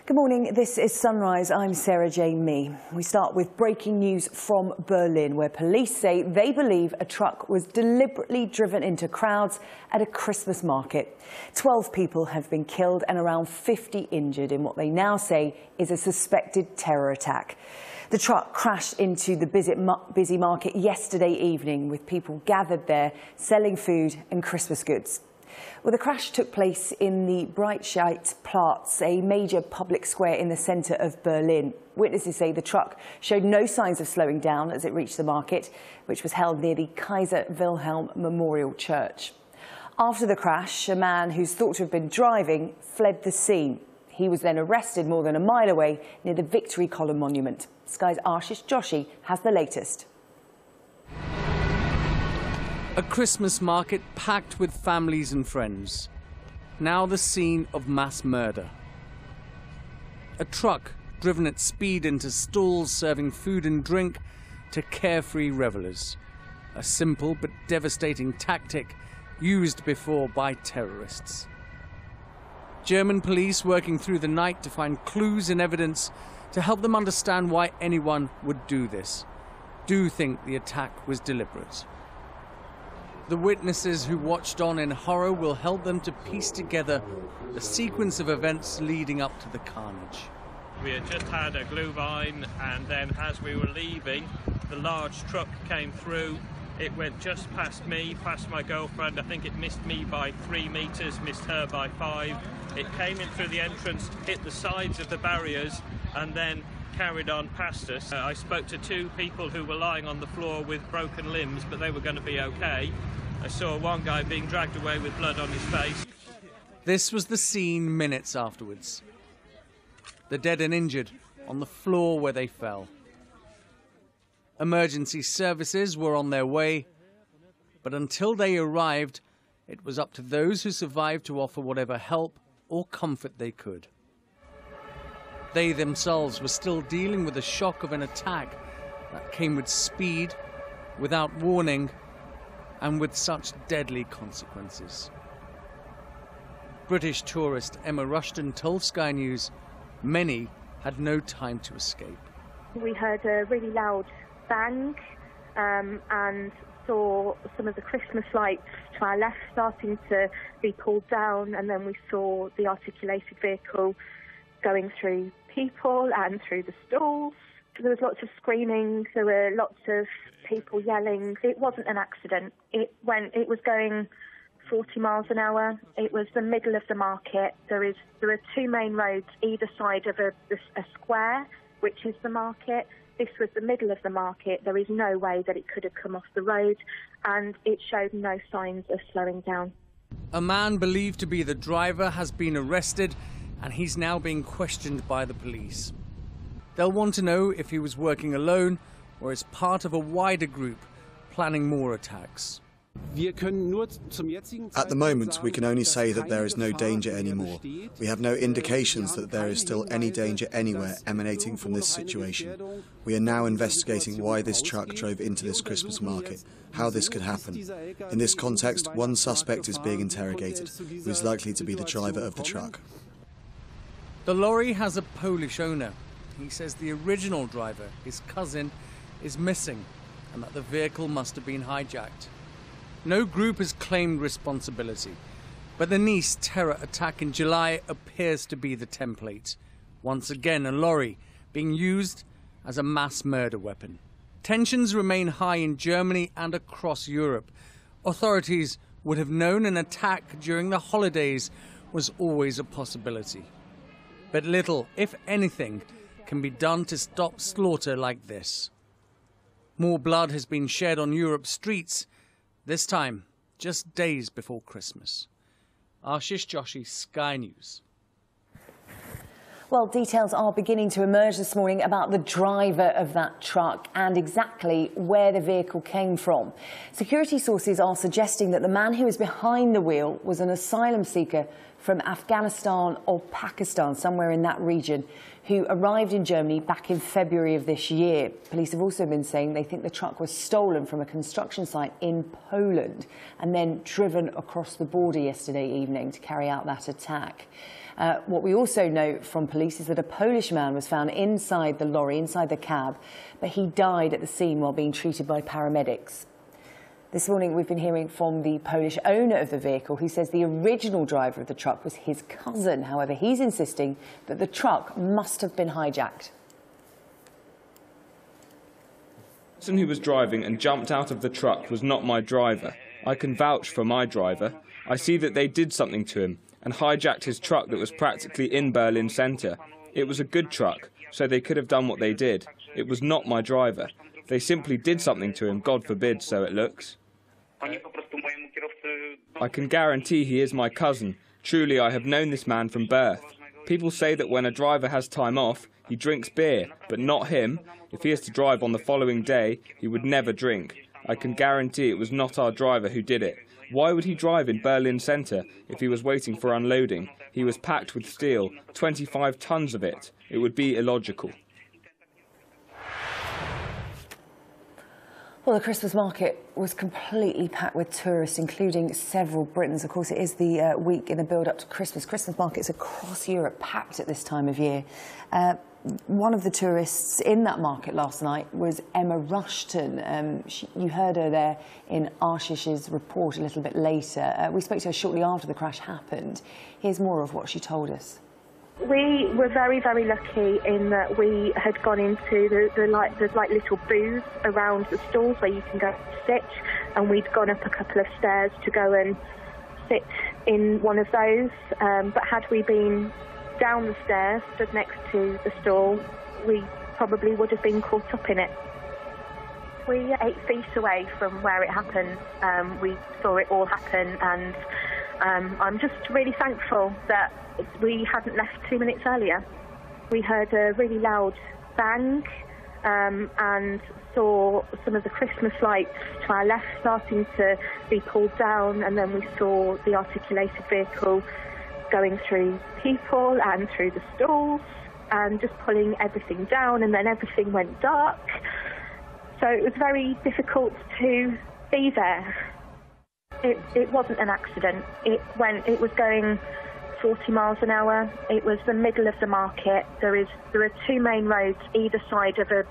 Good morning, this is Sunrise. I'm Sarah Jane Mee. We start with breaking news from Berlin, where police say they believe a truck was deliberately driven into crowds at a Christmas market. 12 people have been killed and around 50 injured in what they now say is a suspected terror attack. The truck crashed into the busy market yesterday evening, with people gathered there selling food and Christmas goods. Well, the crash took place in the Breitscheidplatz, a major public square in the centre of Berlin. Witnesses say the truck showed no signs of slowing down as it reached the market, which was held near the Kaiser Wilhelm Memorial Church. After the crash, a man who's thought to have been driving fled the scene. He was then arrested more than a mile away near the Victory Column monument. Sky's Ashish Joshi has the latest. A Christmas market packed with families and friends. Now the scene of mass murder. A truck driven at speed into stalls serving food and drink to carefree revelers. A simple but devastating tactic used before by terrorists. German police working through the night to find clues and evidence to help them understand why anyone would do this. Do think the attack was deliberate. The witnesses who watched on in horror will help them to piece together the sequence of events leading up to the carnage. We had just had a Glühwein, and then as we were leaving, the large truck came through. It went just past me, past my girlfriend. I think it missed me by 3 meters, missed her by 5. It came in through the entrance, hit the sides of the barriers, and then carried on past us. I spoke to 2 people who were lying on the floor with broken limbs, but they were going to be okay. I saw one guy being dragged away with blood on his face. This was the scene minutes afterwards. The dead and injured on the floor where they fell. Emergency services were on their way, but until they arrived, it was up to those who survived to offer whatever help or comfort they could. They themselves were still dealing with the shock of an attack that came with speed, without warning, and with such deadly consequences. British tourist Emma Rushton told Sky News many had no time to escape. We heard a really loud bang and saw some of the Christmas lights to our left starting to be pulled down, and then we saw the articulated vehicle going through people and through the stalls. There was lots of screaming, there were lots of people yelling. It wasn't an accident. It was going 40 miles an hour. It was the middle of the market. There are 2 main roads either side of a square, which is the market. This was the middle of the market. There is no way that it could have come off the road, and it showed no signs of slowing down. A man believed to be the driver has been arrested, and he's now being questioned by the police. They'll want to know if he was working alone or as part of a wider group planning more attacks. At the moment, we can only say that there is no danger anymore. We have no indications that there is still any danger anywhere emanating from this situation. We are now investigating why this truck drove into this Christmas market, how this could happen. In this context, one suspect is being interrogated, who is likely to be the driver of the truck. The lorry has a Polish owner. He says the original driver, his cousin, is missing and that the vehicle must have been hijacked. No group has claimed responsibility, but the Nice terror attack in July appears to be the template. Once again, a lorry being used as a mass murder weapon. Tensions remain high in Germany and across Europe. Authorities would have known an attack during the holidays was always a possibility. But little, if anything, can be done to stop slaughter like this. More blood has been shed on Europe's streets, this time just days before Christmas. Ashish Joshi, Sky News. Well, details are beginning to emerge this morning about the driver of that truck and exactly where the vehicle came from. Security sources are suggesting that the man who was behind the wheel was an asylum seeker from Afghanistan or Pakistan, somewhere in that region, who arrived in Germany back in February of this year. Police have also been saying they think the truck was stolen from a construction site in Poland and then driven across the border yesterday evening to carry out that attack. What we also know from police is that a Polish man was found inside the lorry, inside the cab, but he died at the scene while being treated by paramedics. This morning we've been hearing from the Polish owner of the vehicle, who says the original driver of the truck was his cousin. However, he's insisting that the truck must have been hijacked. The person who was driving and jumped out of the truck was not my driver. I can vouch for my driver. I see that they did something to him and hijacked his truck that was practically in Berlin centre. It was a good truck, so they could have done what they did. It was not my driver. They simply did something to him, God forbid, so it looks. I can guarantee he is my cousin. Truly, I have known this man from birth. People say that when a driver has time off, he drinks beer, but not him. If he is to drive on the following day, he would never drink. I can guarantee it was not our driver who did it. Why would he drive in Berlin centre if he was waiting for unloading? He was packed with steel, 25 tons of it. It would be illogical. Well, the Christmas market was completely packed with tourists, including several Britons. Of course, it is the week in the build-up to Christmas. Christmas markets across Europe packed at this time of year. One of the tourists in that market last night was Emma Rushton. You heard her there in Ashish's report a little bit later. We spoke to her shortly after the crash happened. Here's more of what she told us. We were very, very lucky in that we had gone into there's like little booths around the stalls where you can go and sit, and we'd gone up a couple of stairs to go and sit in one of those. But had we been down the stairs, stood next to the stall, we probably would have been caught up in it. We 8 feet away from where it happened. We saw it all happen, and I'm just really thankful that we hadn't left 2 minutes earlier. We heard a really loud bang and saw some of the Christmas lights to our left starting to be pulled down, and then we saw the articulated vehicle going through people and through the stalls and just pulling everything down, and then everything went dark. So it was very difficult to be there. It wasn't an accident. It was going 40 miles an hour. It was the middle of the market. There are 2 main roads either side of a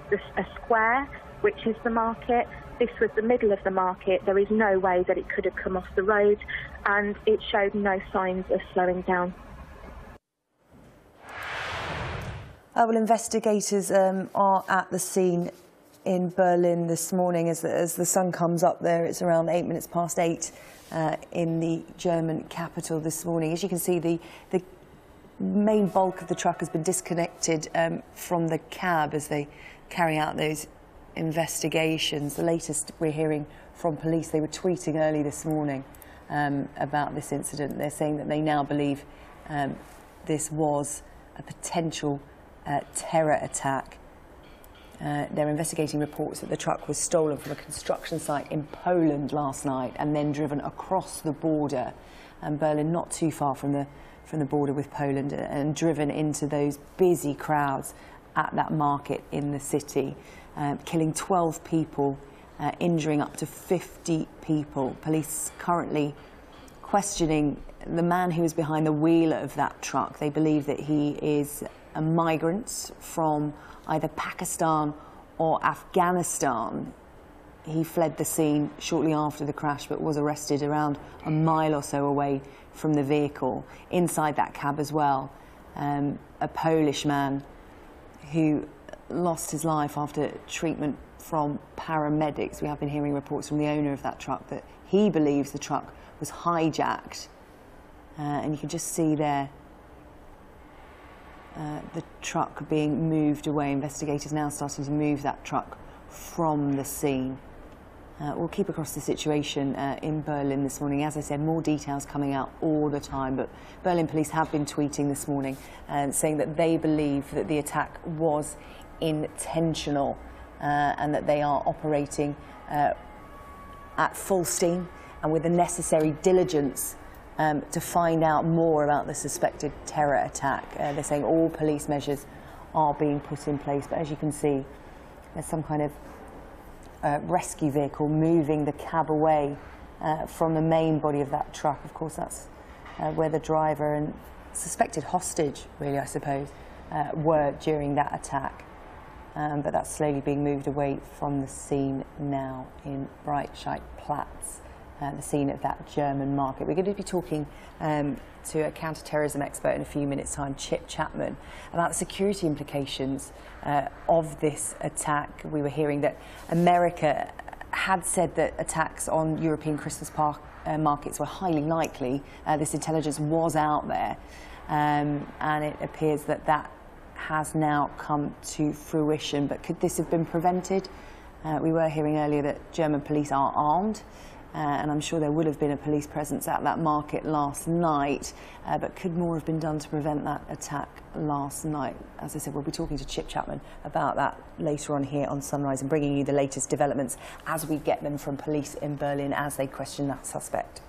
square, which is the market. This was the middle of the market. There is no way that it could have come off the road, and it showed no signs of slowing down. Well, investigators are at the scene in Berlin this morning as the sun comes up there. It's around 8 minutes past 8 in the German capital this morning. As you can see, the main bulk of the truck has been disconnected from the cab as they carry out those investigations. The latest we're hearing from police, they were tweeting early this morning about this incident. They're saying that they now believe this was a potential terror attack. They're investigating reports that the truck was stolen from a construction site in Poland last night and then driven across the border, and Berlin not too far from the border with Poland, and driven into those busy crowds at that market in the city, killing 12 people, injuring up to 50 people. Police currently questioning the man who was behind the wheel of that truck. They believe that he is a migrant from either Pakistan or Afghanistan. He fled the scene shortly after the crash, but was arrested around a mile or so away from the vehicle. Inside that cab as well, a Polish man who lost his life after treatment from paramedics. We have been hearing reports from the owner of that truck that he believes the truck was hijacked. And you can just see there the truck being moved away. Investigators now starting to move that truck from the scene. We'll keep across the situation in Berlin this morning. As I said, more details coming out all the time, but Berlin police have been tweeting this morning saying that they believe that the attack was intentional and that they are operating at full steam and with the necessary diligence to find out more about the suspected terror attack. They're saying all police measures are being put in place, but as you can see, there's some kind of rescue vehicle moving the cab away from the main body of that truck. Of course, that's where the driver and suspected hostage, really, I suppose, were during that attack. But that's slowly being moved away from the scene now in Breitscheidplatz, the scene of that German market. We're going to be talking to a counter-terrorism expert in a few minutes' time, Chip Chapman, about the security implications of this attack. We were hearing that America had said that attacks on European Christmas markets were highly likely. This intelligence was out there, and it appears that that has now come to fruition. But could this have been prevented? We were hearing earlier that German police are armed, and I'm sure there would have been a police presence at that market last night, but could more have been done to prevent that attack last night? As I said, we'll be talking to Chip Chapman about that later on here on Sunrise and bringing you the latest developments as we get them from police in Berlin as they question that suspect.